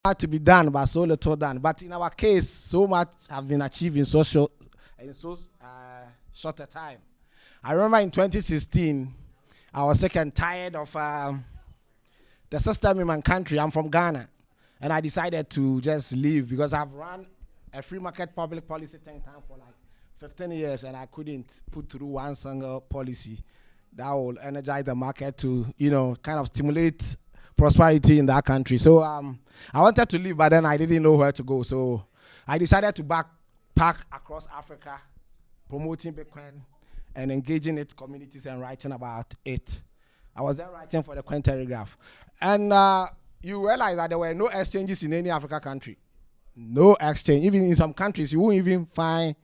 To be done, but so little done. But in our case, so much have been achieved in short a time. I remember in 2016, I was sick and tired of the system in my country. I'm from Ghana, and I decided to just leave because I've run a free market public policy think tank for like 15 years, and I couldn't put through one single policy that will energize the market to, kind of stimulate prosperity in that country. So I wanted to leave, but then I didn't know where to go. So I decided to backpack across Africa, promoting Bitcoin and engaging its communities and writing about it. I was there writing for the Coin Telegraph. And you realize that there were no exchanges in any Africa country. No exchange. Even in some countries, you won't even find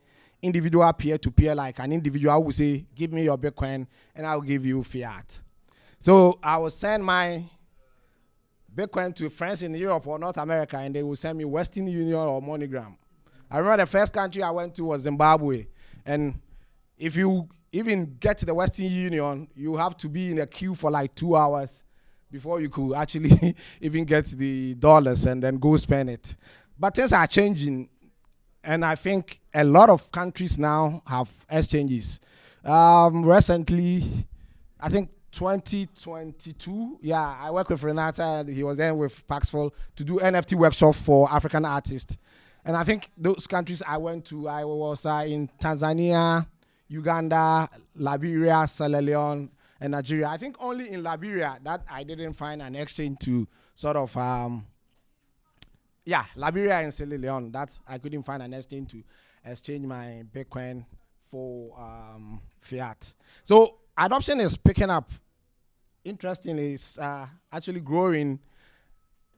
individual peer-to-peer, like an individual would say, give me your Bitcoin and I'll give you fiat. So I will send my Bitcoin to friends in Europe or North America, and they will send me Western Union or MoneyGram. I remember the first country I went to was Zimbabwe. And if you even get to the Western Union, you have to be in a queue for like 2 hours before you could actually even get the dollars and then go spend it. But things are changing. And I think a lot of countries now have exchanges. Recently, I think 2022, I worked with Renata, and he was there with Paxful to do NFT workshop for African artists. And I think those countries I went to, I was in Tanzania, Uganda, Liberia, Sierra Leone, and Nigeria. I think only in Liberia that I didn't find an exchange to sort of, Liberia and Sierra Leone, that I couldn't find an exchange to exchange my Bitcoin for fiat. So adoption is picking up. Interestingly, it's actually growing,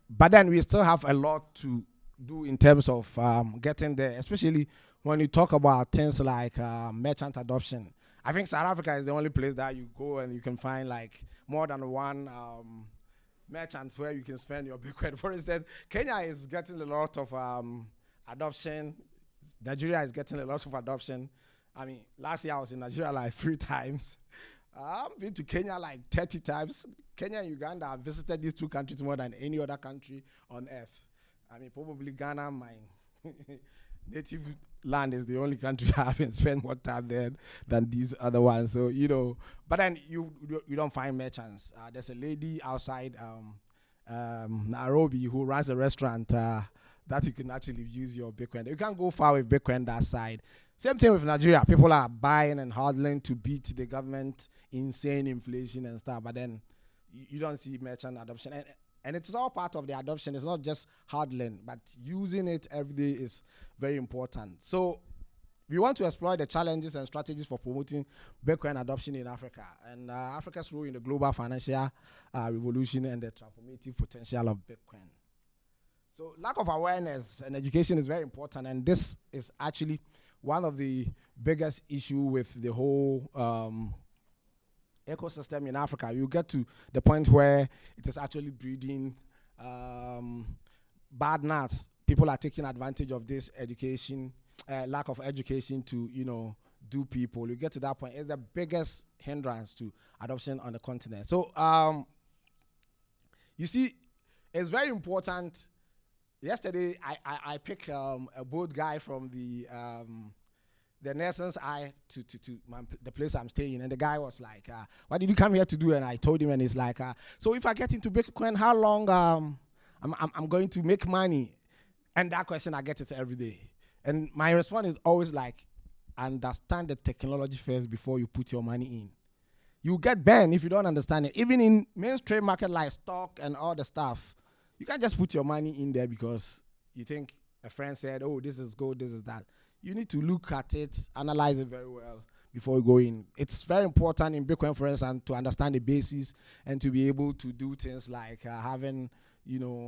but then we still have a lot to do in terms of getting there, especially when you talk about things like merchant adoption. I think South Africa is the only place that you go and you can find like more than one merchants where you can spend your Bitcoin. For instance, Kenya is getting a lot of adoption. Nigeria is getting a lot of adoption. I mean, last year I was in Nigeria like 3 times. I've been to Kenya like 30 times. Kenya and Uganda, I've visited these 2 countries more than any other country on earth. I mean, probably Ghana, my native land, is the only country I haven't spent more time there than these other ones. So, but then you don't find merchants. There's a lady outside Nairobi who runs a restaurant that you can actually use your Bitcoin. You can't go far with Bitcoin that side. Same thing with Nigeria. People are buying and hodling to beat the government insane inflation and stuff, but then you don't see merchant adoption. And it's all part of the adoption. It's not just hodling, but using it every day is very important. So we want to explore the challenges and strategies for promoting Bitcoin adoption in Africa and Africa's role in the global financial revolution and the transformative potential of Bitcoin. So lack of awareness and education is very important, and this is actually one of the biggest issue with the whole ecosystem in Africa. You get to the point where it is actually breeding bad nuts. People are taking advantage of this education, lack of education to, do people. You get to that point. It's the biggest hindrance to adoption on the continent. So, you see, it's very important. Yesterday, I picked a boat guy from the Nelson's Eye to the place I'm staying, and the guy was like, "What did you come here to do?" And I told him, and he's like, "So if I get into Bitcoin, how long I'm going to make money?" And that question, I get it every day. And my response is always like, understand the technology first before you put your money in. You get banned if you don't understand it. Even in mainstream market like stock and all the stuff, you can't just put your money in there because you think a friend said, "Oh, this is good, this is that." You need to look at it, analyze it very well before you go in. It's very important in Bitcoin, for instance, to understand the basis and to be able to do things like having,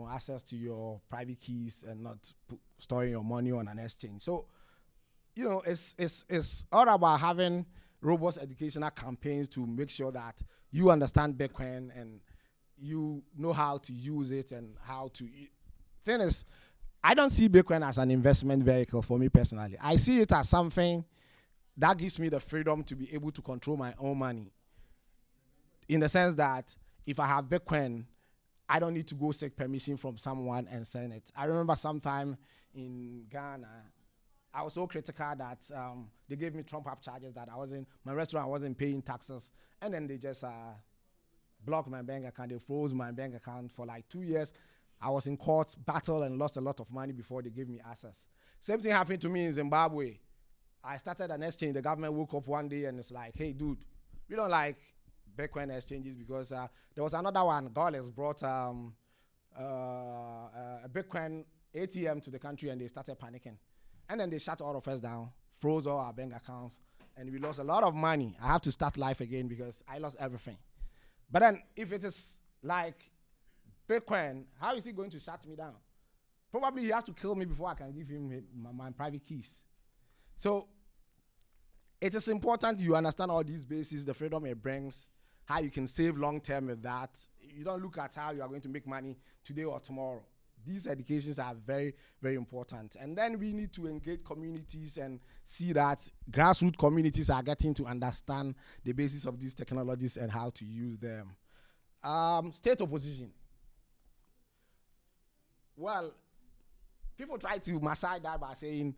access to your private keys and not storing your money on an exchange. So, it's all about having robust educational campaigns to make sure that you understand Bitcoin and you know how to use it and how to. Thing is, I don't see Bitcoin as an investment vehicle for me personally. I see it as something that gives me the freedom to be able to control my own money. In the sense that if I have Bitcoin, I don't need to go seek permission from someone and send it. I remember sometime in Ghana, I was so critical that they gave me trump-up charges that my restaurant wasn't paying taxes, and then they just blocked my bank account. They froze my bank account for like 2 years. I was in court, battle, and lost a lot of money before they gave me access. Same thing happened to me in Zimbabwe. I started an exchange. The government woke up one day and it's like, hey, dude, we don't like Bitcoin exchanges because there was another one. Gaules brought a Bitcoin ATM to the country and they started panicking. And then they shut all of us down, froze all our bank accounts, and we lost a lot of money. I have to start life again because I lost everything. But then if it is like Bitcoin, how is he going to shut me down? Probably he has to kill me before I can give him my private keys. So it is important you understand all these bases, the freedom it brings, how you can save long term with that. You don't look at how you are going to make money today or tomorrow. These educations are very, very important. And then we need to engage communities and see that grassroots communities are getting to understand the basis of these technologies and how to use them. State opposition. Well, people try to massage that by saying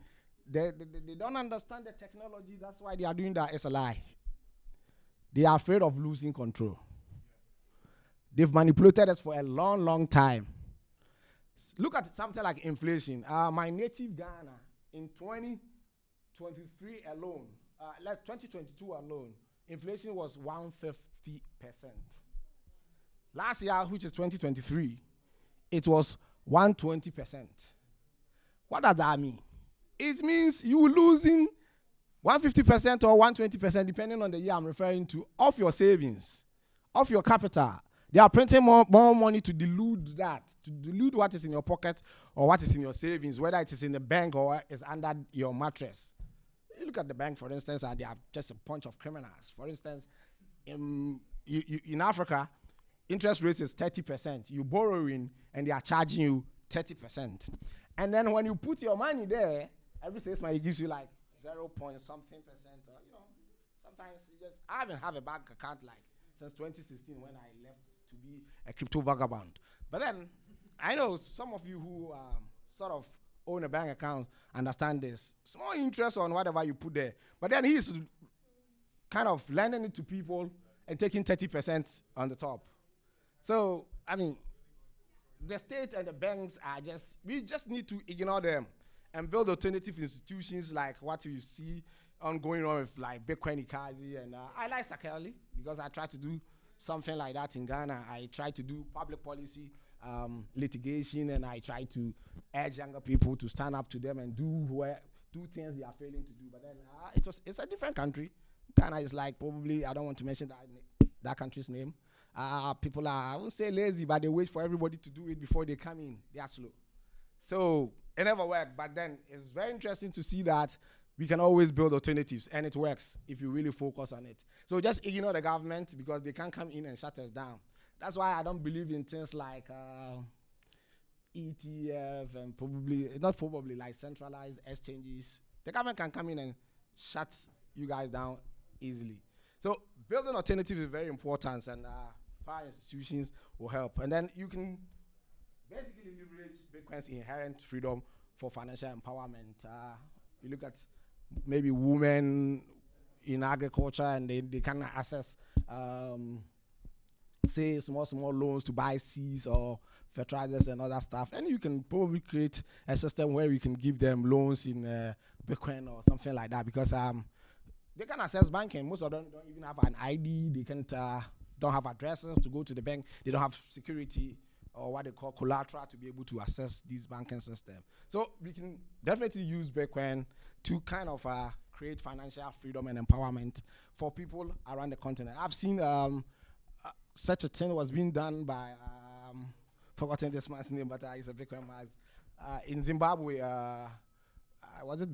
they don't understand the technology. That's why they are doing that. It's a lie. They are afraid of losing control. They've manipulated us for a long, long time. Look at something like inflation. My native Ghana in 2023 alone, like 2022 alone, inflation was 150%. Last year, which is 2023, it was 120%. What does that mean? It means you losing 150% or 120%, depending on the year I'm referring to, of your savings, of your capital. They are printing more money to dilute that, to dilute what is in your pocket or what is in your savings, whether it is in the bank or it's under your mattress. You look at the bank, for instance, and they are just a bunch of criminals. For instance, in Africa, interest rate is 30%. You borrowing and they are charging you 30%. And then when you put your money there, every 6 months it gives you like 0 point something percent. Sometimes I haven't have a bank account like since 2016 when I left to be a crypto vagabond. But then I know some of you who sort of own a bank account understand this. Small interest on whatever you put there. But then he's kind of lending it to people and taking 30% on the top. So, I mean, the state and the banks we just need to ignore them and build alternative institutions like what you see going on with like Bitcoin Ikazi. And I like Sakeli because I try to do something like that in Ghana. I try to do public policy litigation, and I try to urge younger people to stand up to them and do things they are failing to do. But then it's a different country. Ghana is like probably, I don't want to mention that country's name. People are, I won't say lazy, but they wait for everybody to do it before they come in. They are slow. So it never worked. But then it's very interesting to see that we can always build alternatives, and it works if you really focus on it. So just ignore the government because they can't come in and shut us down. That's why I don't believe in things like ETF and like centralized exchanges. The government can come in and shut you guys down easily. So building alternatives is very important, and power institutions will help. And then you can basically leverage Bitcoin's inherent freedom for financial empowerment. You look at maybe women in agriculture, and they can access, say, small loans to buy seeds or fertilizers and other stuff. And you can probably create a system where you can give them loans in Bitcoin or something like that, because they can access banking. Most of them don't even have an ID. They don't have addresses to go to the bank. They don't have security or what they call collateral to be able to access this banking system. So we can definitely use Bitcoin to kind of create financial freedom and empowerment for people around the continent. I've seen such a thing was being done by, forgotten this man's name, but he's a Bitcoin man. In Zimbabwe, was it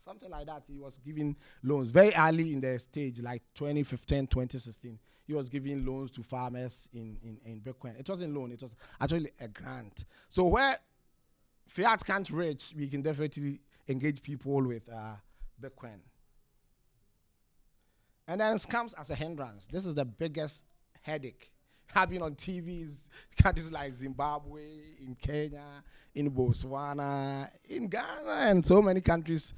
something like that? He was giving loans very early in the stage, like 2015, 2016. He was giving loans to farmers in Bitcoin. It wasn't a loan, it was actually a grant. So where fiat can't reach, we can definitely engage people with Bitcoin. And then scams as a hindrance. This is the biggest headache I've been on TVs, countries like Zimbabwe, in Kenya, in Botswana, in Ghana, and so many countries,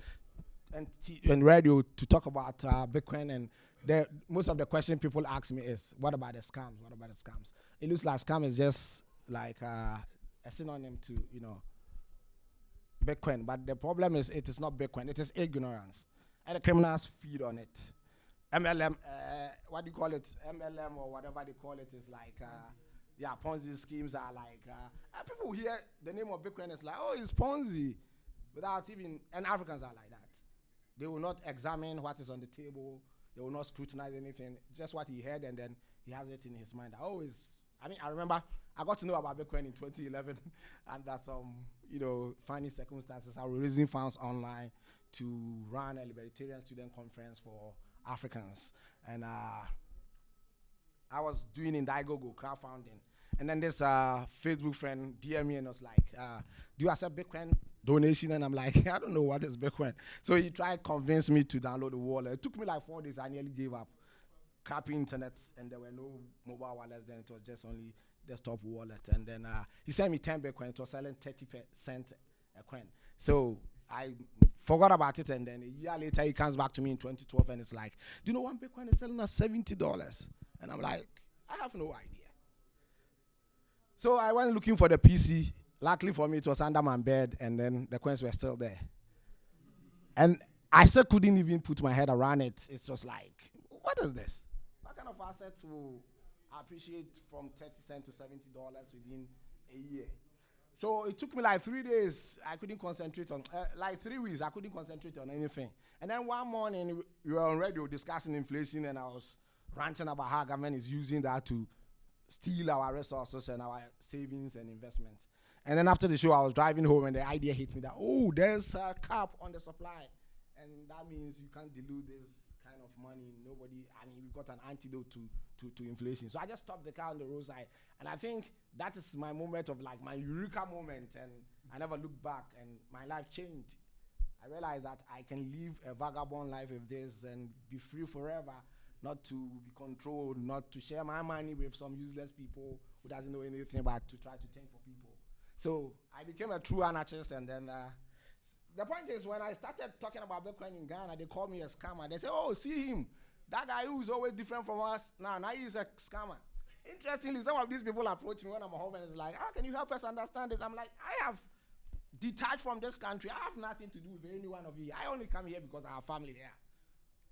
and radio to talk about Bitcoin. And most of the question people ask me is, what about the scams? What about the scams? It looks like scam is just like a synonym to, Bitcoin. But the problem is it is not Bitcoin. It is ignorance. And the criminals feed on it. MLM, what do you call it? MLM or whatever they call it is like, Ponzi schemes are like, and people hear the name of Bitcoin is like, oh, it's Ponzi, without even, and Africans are like that. They will not examine what is on the table. They will not scrutinize anything, just what he heard, and then he has it in his mind. I remember I got to know about Bitcoin in 2011, and that's funny circumstances. I was raising funds online to run a libertarian student conference for Africans, and I was doing Indiegogo crowdfunding, and then this Facebook friend DM me and was like, "Do you accept Bitcoin donation?" And I'm like, "I don't know what is Bitcoin." So he tried to convince me to download the wallet. It took me like 4 days. I nearly gave up. Crappy internet, and there were no mobile wallets. Then it was just only desktop wallet. And then he sent me 10 Bitcoin. It was selling 30 cents a coin. So I forgot about it, and then a year later he comes back to me in 2012 and it's like, "Do you know one Bitcoin is selling at $70?" And I'm like, I have no idea. So I went looking for the PC. Luckily for me, it was under my bed, and then the coins were still there. And I still couldn't even put my head around it. It was like, what is this? What kind of asset will appreciate from 30 cents to $70 within a year? So it took me like 3 days. I couldn't concentrate on, like 3 weeks, I couldn't concentrate on anything. And then one morning, we were on radio discussing inflation, and I was ranting about how government is using that to steal our resources and our savings and investments. And then after the show, I was driving home, and the idea hit me that, oh, there's a cap on the supply. And that means you can't dilute this kind of money. We've got an antidote to inflation. So I just stopped the car on the roadside. And I think that is my moment of like my eureka moment. And I never looked back, and my life changed. I realized that I can live a vagabond life with this and be free forever, not to be controlled, not to share my money with some useless people who doesn't know anything about to try to think for people. So I became a true anarchist, and then the point is, when I started talking about Bitcoin in Ghana, they called me a scammer. They say, "Oh, see him, that guy who is always different from us. Now he's a scammer." Interestingly, some of these people approach me when I'm home and it's like, "How can you help us understand it?" I'm like, I have detached from this country. I have nothing to do with any one of you. I only come here because I have family here.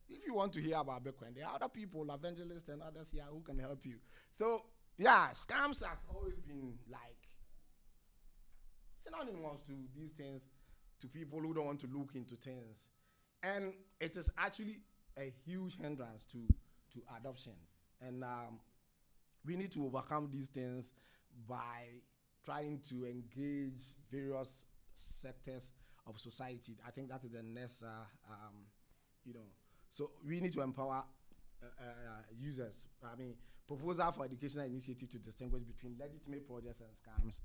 If you want to hear about Bitcoin, there are other people, evangelists and others here who can help you. So, yeah, scams has always been like synonymous to these things, to people who don't want to look into things. And it is actually a huge hindrance to adoption. And we need to overcome these things by trying to engage various sectors of society. I think that is the next, so we need to empower users. Proposal for educational initiative to distinguish between legitimate projects and scams.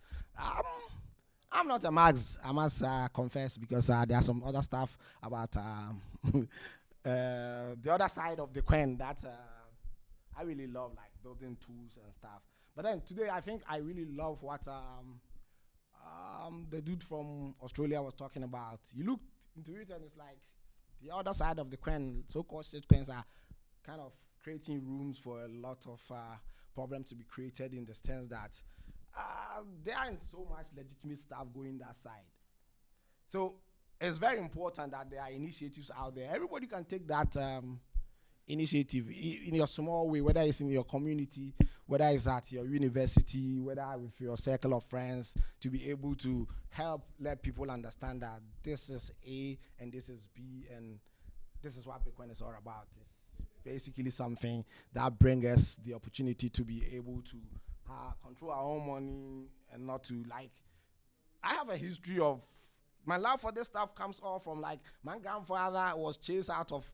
I'm not a Marx, I must confess, because there are some other stuff about the other side of the coin that I really love, like building tools and stuff. But then today, I think I really love what the dude from Australia was talking about. You look into it, and it's like the other side of the coin, so-called shit coins, are kind of creating rooms for a lot of problems to be created, in the sense that there aren't so much legitimate stuff going that side. So it's very important that there are initiatives out there. Everybody can take that initiative in your small way, whether it's in your community, whether it's at your university, whether with your circle of friends, to be able to help let people understand that this is A and this is B, and this is what Bitcoin is all about. It's basically something that brings us the opportunity to be able to control our own money, and not to, like, I have a history of, my love for this stuff comes all from, like, my grandfather was chased out of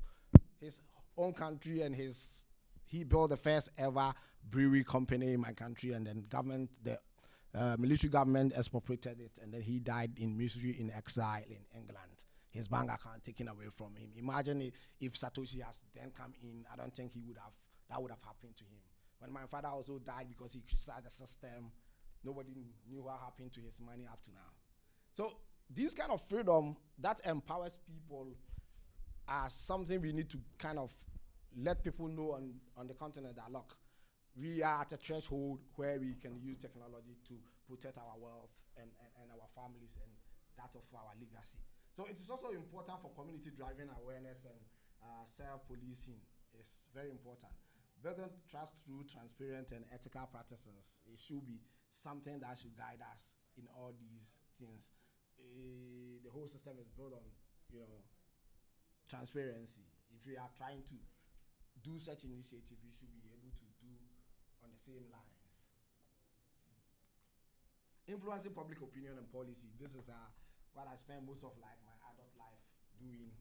his own country, and he built the first ever brewery company in my country, and then the military government expropriated it, and then he died in misery in exile in England. His bank account taken away from him. Imagine if Satoshi has then come in. I don't think that would have happened to him. When my father also died because he criticized the system, nobody knew what happened to his money up to now. So this kind of freedom that empowers people are something we need to kind of let people know on the continent that, look, we are at a threshold where we can use technology to protect our wealth and our families and that of our legacy. So it is also important for community-driven awareness and self-policing is very important. Building trust through transparent and ethical practices, it should be something that should guide us in all these things. The whole system is built on, transparency. If we are trying to do such initiative, we should be able to do on the same lines. Influencing public opinion and policy. This is what I spent most of my adult life doing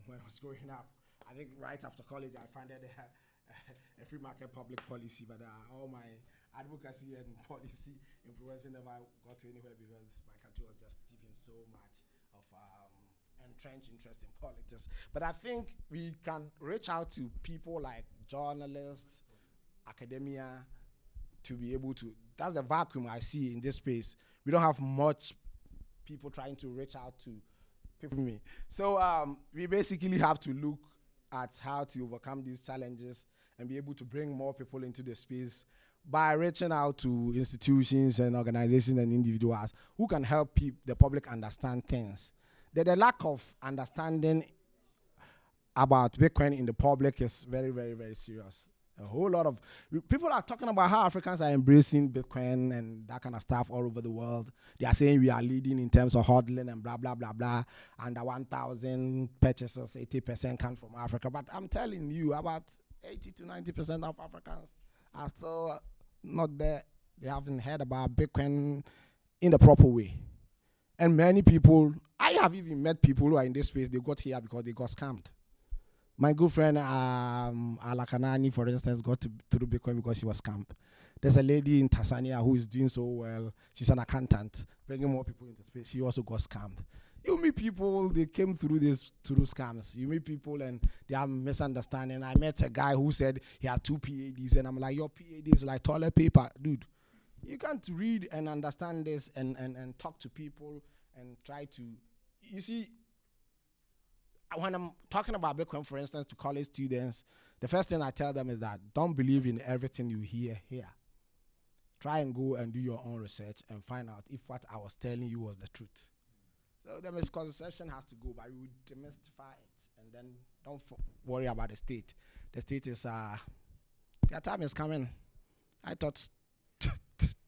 when I was growing up. I think right after college, I founded a free market public policy, but all my advocacy and policy influencing never got to anywhere because my country was just deep in so much of entrenched interest in politics. But I think we can reach out to people like journalists, academia, to be able to, that's the vacuum I see in this space. We don't have much people trying to reach out to people. So we basically have to look at how to overcome these challenges and be able to bring more people into the space by reaching out to institutions and organizations and individuals who can help the public understand things. The lack of understanding about Bitcoin in the public is very, very, very serious. A whole lot of people are talking about how Africans are embracing Bitcoin and that kind of stuff all over the world. They are saying we are leading in terms of hodling and blah, blah, blah, blah. Under 1,000 purchases, 80% come from Africa. But I'm telling you, about 80 to 90% of Africans are still not there. They haven't heard about Bitcoin in the proper way. And many people, I have even met people who are in this space, they got here because they got scammed. My good friend, Alakanani, for instance, got to do Bitcoin because she was scammed. There's a lady in Tanzania who is doing so well. She's an accountant, bringing more people into space. She also got scammed. You meet people, they came through scams. You meet people and they have misunderstanding. I met a guy who said he has 2 PhDs, and I'm like, your PhD is like toilet paper. Dude, you can't read and understand this and talk to people and try to, you see, when I'm talking about Bitcoin, for instance, to college students, the first thing I tell them is that don't believe in everything you hear here. Try and go and do your own research and find out if what I was telling you was the truth. So the misconception has to go, but we would demystify it, and then don't worry about the state. The state is, their time is coming. I thought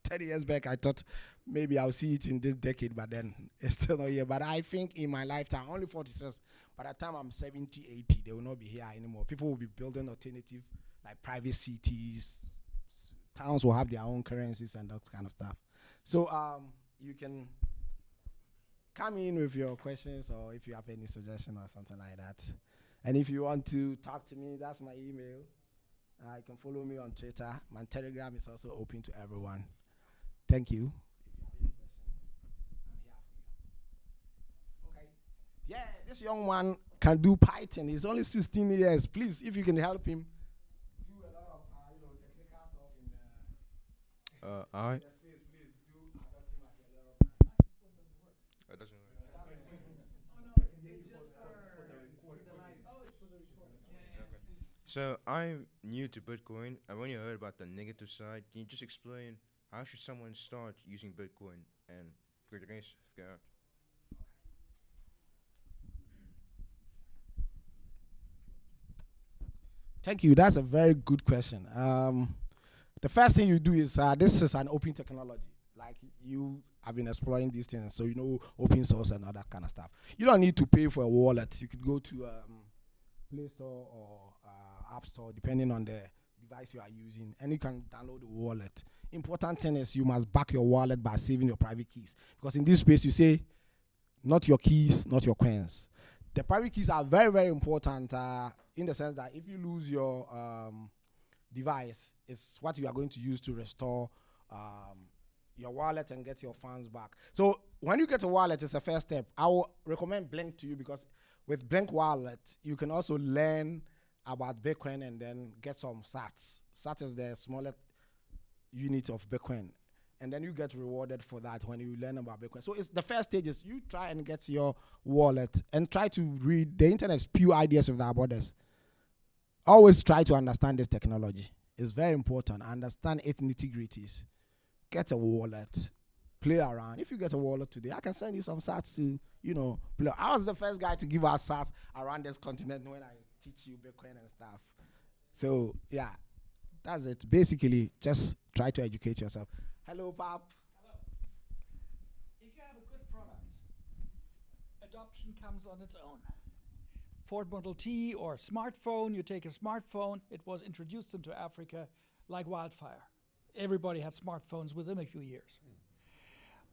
30 years back, I thought maybe I'll see it in this decade, but then it's still not here. But I think in my lifetime, only 46, by the time I'm 70, 80, they will not be here anymore. People will be building alternative, like private cities. Towns will have their own currencies and that kind of stuff. So you can come in with your questions or if you have any suggestion or something like that. And if you want to talk to me, that's my email. You can follow me on Twitter. My Telegram is also open to everyone. Thank you. If you have any question, I'm here for you. Okay. Yeah, this young man can do Python. He's only 16 years. Please, if you can help him do a lot of technical stuff in the space, please do adopt him as a little man. It doesn't work. So I'm new to Bitcoin. I've only heard about the negative side. Can you just explain how should someone start using Bitcoin and get against that? Thank you. That's a very good question. The first thing you do is this is an open technology. Like you have been exploring these things, so you know open source and all that kind of stuff. You don't need to pay for a wallet. You could go to Play Store or App Store, depending on the device you are using, and you can download the wallet. Important thing is you must back your wallet by saving your private keys, because in this space you say, not your keys, not your coins. The private keys are very, very important in the sense that if you lose your device, it's what you are going to use to restore your wallet and get your funds back. So when you get a wallet, it's the first step. I will recommend Blink to you, because with Blink Wallet, you can also learn about Bitcoin and then get some sats. Sat is the smaller unit of Bitcoin. And then you get rewarded for that when you learn about Bitcoin. So it's the first stage is you try and get your wallet and try to read. The internet is pure ideas without borders. Always try to understand this technology. It's very important. Understand its nitty-gritties. Get a wallet. Play around. If you get a wallet today, I can send you some sats to, play. I was the first guy to give out sats around this continent when I teach you Bitcoin and stuff. So, yeah, that's it. Basically, just try to educate yourself. Hello, Pap. Hello. If you have a good product, adoption comes on its own. Ford Model T or smartphone, you take a smartphone, it was introduced into Africa like wildfire. Everybody had smartphones within a few years.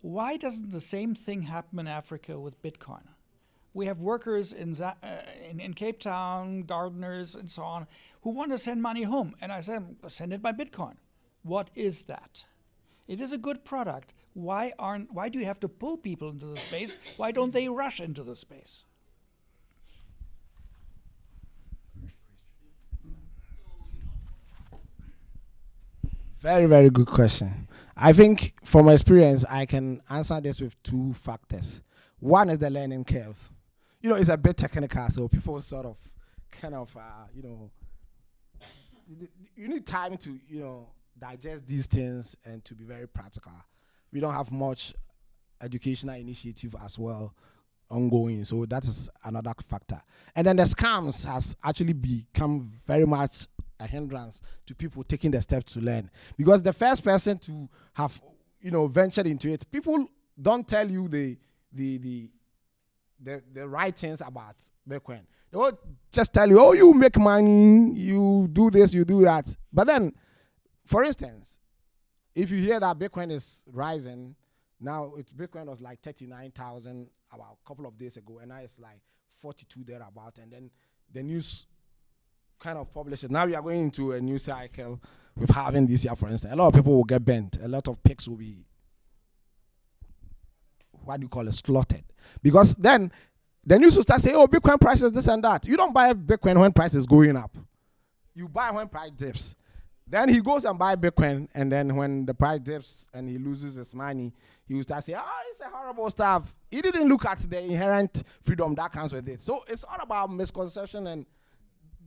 Why doesn't the same thing happen in Africa with Bitcoin? We have workers in Cape Town, gardeners and so on, who want to send money home. And I said, send it by Bitcoin. What is that? It is a good product. Why do you have to pull people into the space? Why don't they rush into the space? Very, very good question. I think from experience, I can answer this with two factors. One is the learning curve. It's a bit technical, so people sort of you need time to, digest these things and to be very practical. We don't have much educational initiative as well ongoing, so that is another factor. And then the scams has actually become very much a hindrance to people taking the steps to learn, because the first person to have ventured into it, people don't tell you the right things about Bitcoin. They will just tell you, oh, you make money, you do this, you do that. But then, for instance, if you hear that Bitcoin is rising, now Bitcoin was like 39,000 about a couple of days ago, and now it's like 42 thereabout, and then the news kind of publishes. Now we are going into a new cycle with halving this year, for instance. A lot of people will get bent. A lot of picks will be, slaughtered. Because then the news will start saying, oh, Bitcoin prices this and that. You don't buy Bitcoin when price is going up. You buy when price dips. Then he goes and buy Bitcoin, and then when the price dips and he loses his money, he will start saying, oh, it's a horrible stuff. He didn't look at the inherent freedom that comes with it. So it's all about misconception and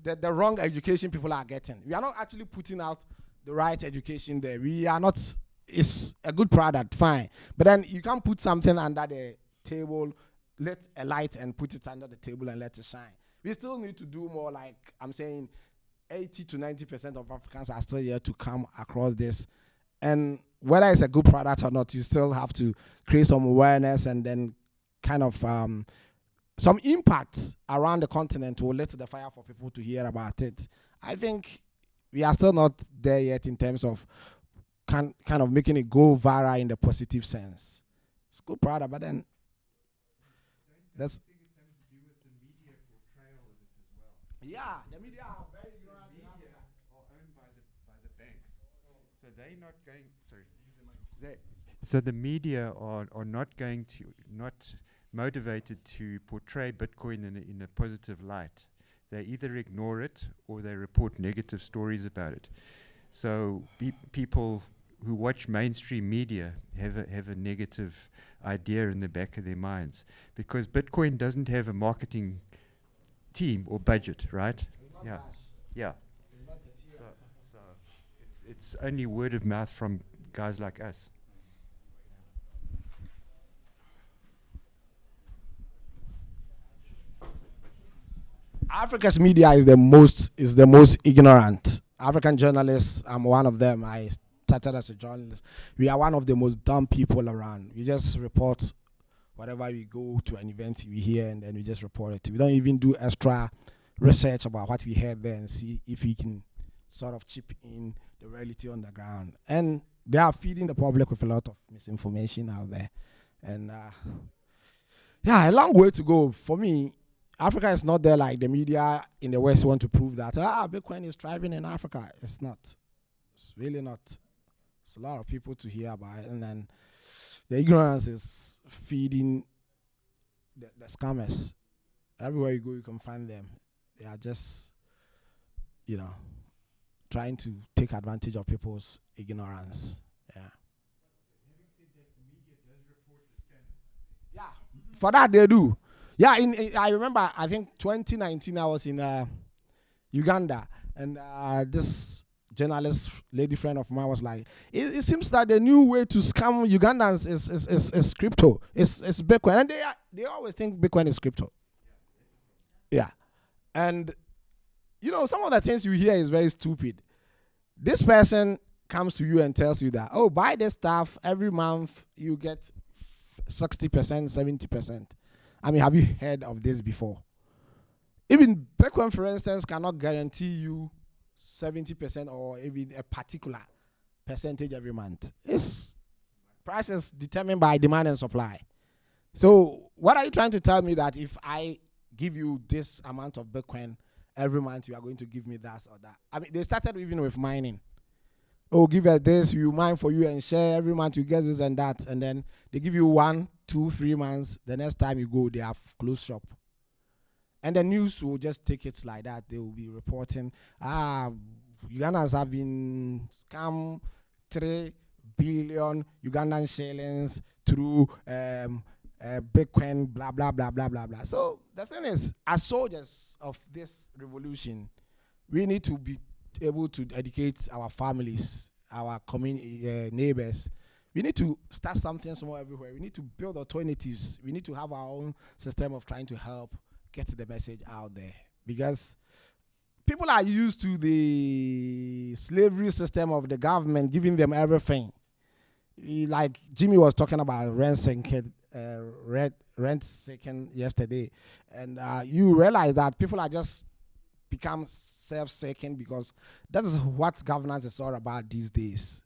the wrong education people are getting. We are not actually putting out the right education there. We are not, it's a good product, fine. But then you can't put something under the table, lit a light and put it under the table and let it shine. We still need to do more, like I'm saying, 80 to 90% of Africans are still here to come across this. And whether it's a good product or not, you still have to create some awareness and then kind of some impact around the continent to lit the fire for people to hear about it. I think we are still not there yet in terms of kind of making it go viral in the positive sense. It's a good product, but then that's... Yeah, the media are very ignorant in Africa. Are owned by the banks, so they're not going. So the media are not motivated to portray Bitcoin in a positive light. They either ignore it or they report negative stories about it. So people who watch mainstream media have a negative idea in the back of their minds, because Bitcoin doesn't have a marketing team or budget, right? Yeah, yeah. So it's only word of mouth from guys like us. Africa's media is the most ignorant. African journalists, I'm one of them. I started as a journalist. We are one of the most dumb people around. We just report whatever we go to an event we hear, and then we just report it. We don't even do extra research about what we heard there and see if we can sort of chip in the reality on the ground. And they are feeding the public with a lot of misinformation out there. And yeah, a long way to go. For me, Africa is not there like the media in the West want to prove that, Bitcoin is thriving in Africa. It's not. It's really not. It's a lot of people to hear about it. And then the ignorance is feeding the scammers. Everywhere you go, you can find them. They are just trying to take advantage of people's ignorance. Yeah. Yeah. For that they do. Yeah. I remember. I think 2019 I was in Uganda, and this journalist lady friend of mine was like, it seems that the new way to scam Ugandans is crypto. It's Bitcoin, and they always think Bitcoin is crypto. Yeah. And some of the things you hear is very stupid. This person comes to you and tells you that, oh, buy this stuff, every month you get 60%, 70%. I mean, have you heard of this before? Even Bitcoin, for instance, cannot guarantee you 70% or even a particular percentage every month. Its price is determined by demand and supply. So what are you trying to tell me, that if I give you this amount of Bitcoin every month, you are going to give me that or that? I mean, they started even with mining. Oh, give us this, we mine for you and share. Every month you get this and that. And then they give you 1, 2, 3 months. The next time you go, they have closed shop. And the news will just take it like that. They will be reporting, Ugandans have been scammed 3 billion Ugandan shillings through Bitcoin, blah, blah, blah, blah, blah, blah. So the thing is, as soldiers of this revolution, we need to be able to educate our families, our community, neighbors. We need to start something small everywhere. We need to build alternatives. We need to have our own system of trying to help get the message out there, because people are used to the slavery system of the government giving them everything. Like Jimmy was talking about rent sinking yesterday, and you realize that people are just become self-seeking, because that is what governance is all about these days.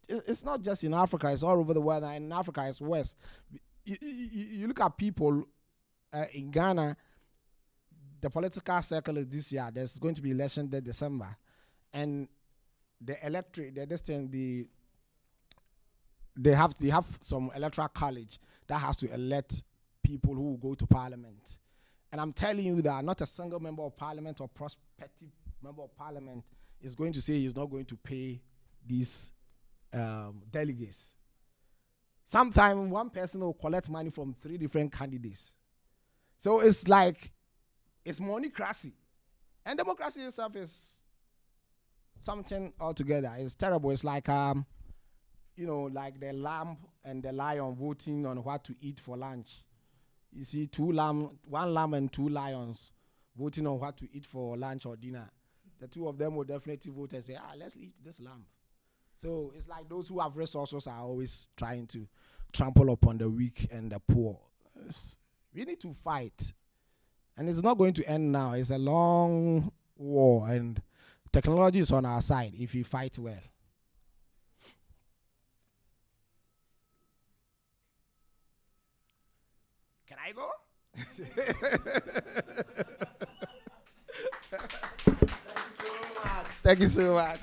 It's not just in Africa, it's all over the world, and in Africa it's worse. You look at people in Ghana, the political circle is this year. There's going to be election this December, and the electorate, they have some electoral college that has to elect people who will go to parliament. And I'm telling you that not a single member of parliament or prospective member of parliament is going to say he's not going to pay these delegates. Sometimes one person will collect money from 3 different candidates. So it's like, it's moneycracy. And democracy itself is something altogether. It's terrible. It's like, like the lamb and the lion voting on what to eat for lunch. You see, 1 lamb and 2 lions voting on what to eat for lunch or dinner. The 2 of them will definitely vote and say, let's eat this lamb. So it's like those who have resources are always trying to trample upon the weak and the poor. We need to fight. And it's not going to end now. It's a long war, and technology is on our side if we fight well. Can I go? Thank you so much. Thank you so much.